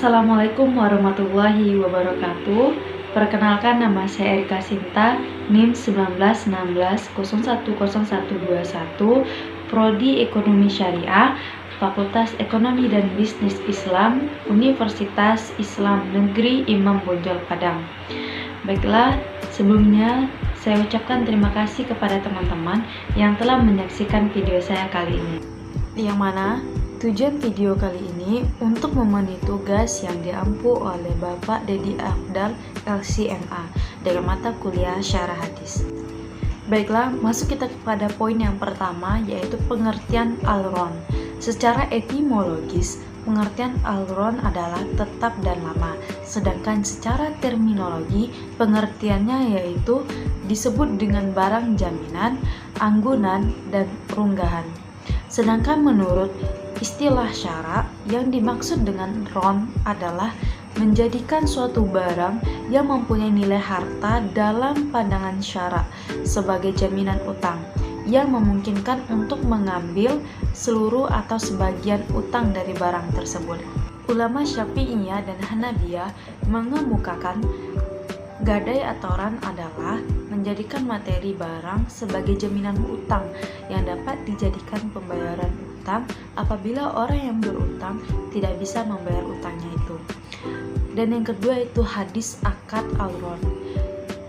Assalamualaikum warahmatullahi wabarakatuh. Perkenalkan, nama saya Erika Sinta, NIM 1916010121, Prodi Ekonomi Syariah, Fakultas Ekonomi dan Bisnis Islam, Universitas Islam Negeri Imam Bonjol Padang. Baiklah, sebelumnya saya ucapkan terima kasih kepada teman-teman yang telah menyaksikan video saya kali ini. Yang mana tujuan video kali ini untuk memenuhi tugas yang diampu oleh Bapak Dedi Afdal LCMA dari mata kuliah Syarah Hadis. Baiklah, masuk kita kepada poin yang pertama, yaitu pengertian al-ron. Secara etimologis, pengertian al-ron adalah tetap dan lama, sedangkan secara terminologi pengertiannya yaitu disebut dengan barang jaminan, anggunan, dan runggahan. Sedangkan menurut istilah syara, yang dimaksud dengan ron adalah menjadikan suatu barang yang mempunyai nilai harta dalam pandangan syara sebagai jaminan utang yang memungkinkan untuk mengambil seluruh atau sebagian utang dari barang tersebut. Ulama Syafi'iyah dan Hanabiyah mengemukakan gadai atau ron adalah menjadikan materi barang sebagai jaminan utang yang dapat dijadikan pembayaran utang apabila orang yang berutang tidak bisa membayar utangnya itu. Dan yang kedua itu hadis akad al-ron.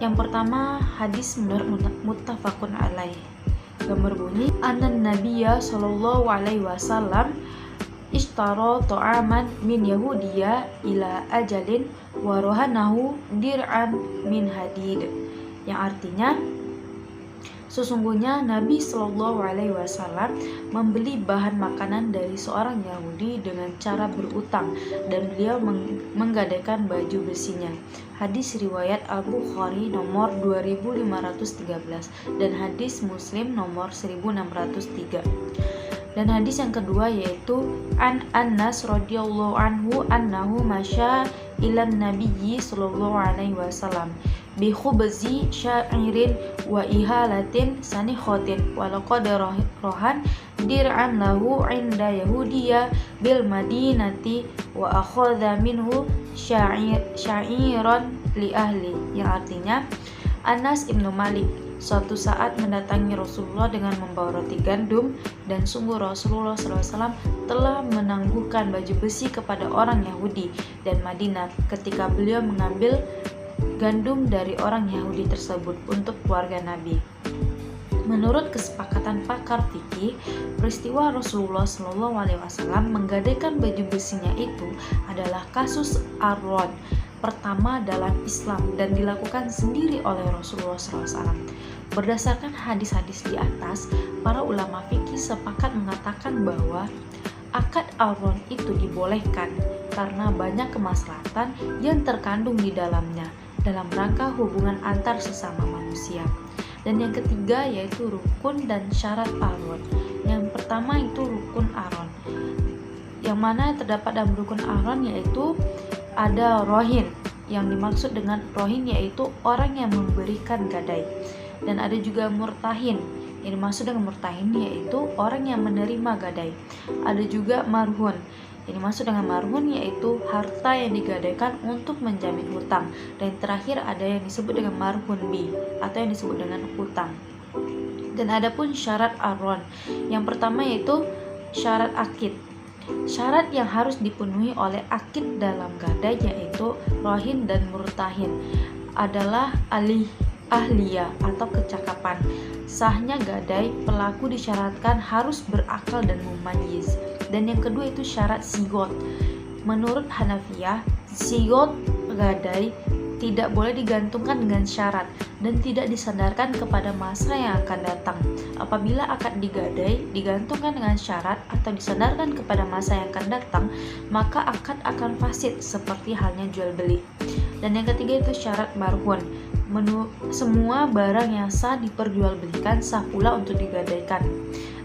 Yang pertama, hadis menurut muttafaqun alaih, yang berbunyi annan nabiyya sallallahu alaihi wasallam ishtara ta'aman min Yahudiyya ila ajalin wa rohanahu dir'an min hadid, yang artinya sesungguhnya Nabi Shallallahu Alaihi Wasallam membeli bahan makanan dari seorang Yahudi dengan cara berutang dan beliau menggadaikan baju besinya. Hadis riwayat Al-Bukhari nomor 2513 dan hadis Muslim nomor 1603. Dan hadis yang kedua yaitu an Anas radhiyallahu anhu annahu masya ilan nabiyyi sallallahu alaihi wasallam bi khubzi sya'irin wa ihalatin sanikhatin wa laqad rohan dir'an lahu 'inda yahudiyya bil madinati wa akhadha minhu sya'iran li ahli, yang artinya Anas ibnu Malik suatu saat mendatangi Rasulullah dengan membawa roti gandum, dan sungguh Rasulullah SAW telah menangguhkan baju besi kepada orang Yahudi dan Madinah ketika beliau mengambil gandum dari orang Yahudi tersebut untuk keluarga Nabi. Menurut kesepakatan pakar fikih, peristiwa Rasulullah SAW menggadaikan baju besinya itu adalah kasus ar-ron pertama dalam Islam dan dilakukan sendiri oleh Rasulullah SAW. Berdasarkan hadis-hadis di atas, para ulama fikih sepakat mengatakan bahwa akad al-ron itu dibolehkan karena banyak kemaslahatan yang terkandung di dalamnya dalam rangka hubungan antar sesama manusia. Dan yang ketiga yaitu rukun dan syarat al-ron. Yang pertama itu rukun al-ron, yang mana terdapat dalam rukun al-ron yaitu ada rohin. Yang dimaksud dengan rohin yaitu orang yang memberikan gadai. Dan ada juga murtahin. Yang dimaksud dengan murtahin yaitu orang yang menerima gadai. Ada juga marhun. Yang dimaksud dengan marhun yaitu harta yang digadaikan untuk menjamin hutang. Dan terakhir ada yang disebut dengan marhun bi atau yang disebut dengan hutang. Dan ada pun syarat ar-ron. Yang pertama yaitu syarat akid. Syarat yang harus dipenuhi oleh akid dalam gadai yaitu rohin dan murtahin adalah ahliyah atau kecakapan. Sahnya gadai pelaku disyaratkan harus berakal dan mumayyiz. Dan yang kedua itu syarat sigot. Menurut Hanafiyah, sigot gadai tidak boleh digantungkan dengan syarat dan tidak disandarkan kepada masa yang akan datang. Apabila akad digadai digantungkan dengan syarat atau disandarkan kepada masa yang akan datang, maka akad akan fasid seperti halnya jual beli. Dan yang ketiga itu syarat marhun. Semua barang yang sah diperjualbelikan sah pula untuk digadaikan.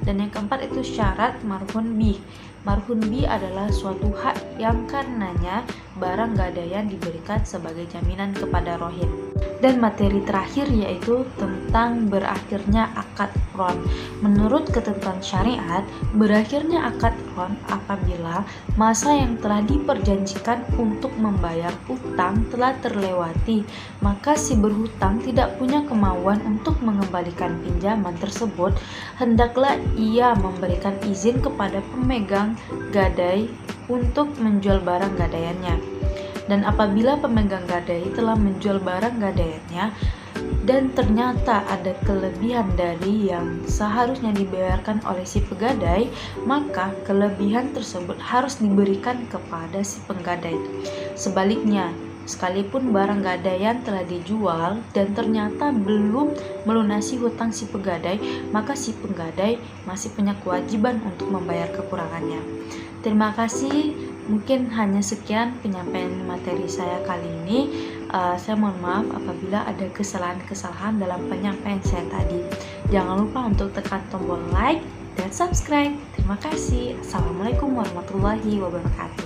Dan yang keempat itu syarat marhun bih. Marhun bih adalah suatu hak yang karenanya barang gadaian diberikan sebagai jaminan kepada rohin. Dan materi terakhir yaitu tentang berakhirnya akad ron. Menurut ketentuan syariat, berakhirnya akad ron apabila masa yang telah diperjanjikan untuk membayar utang telah terlewati, maka si berhutang tidak punya kemauan untuk mengembalikan pinjaman tersebut, hendaklah ia memberikan izin kepada pemegang gadai untuk menjual barang gadaiannya. Dan apabila pemegang gadai telah menjual barang gadaiannya dan ternyata ada kelebihan dari yang seharusnya dibayarkan oleh si pegadai, maka kelebihan tersebut harus diberikan kepada si penggadai. Sebaliknya, sekalipun barang gadaian telah dijual dan ternyata belum melunasi hutang si pegadai, maka si penggadai masih punya kewajiban untuk membayar kekurangannya. Terima kasih, mungkin hanya sekian penyampaian materi saya kali ini. Saya mohon maaf apabila ada kesalahan-kesalahan dalam penyampaian saya tadi. Jangan lupa untuk tekan tombol like dan subscribe. Terima kasih. Assalamualaikum warahmatullahi wabarakatuh.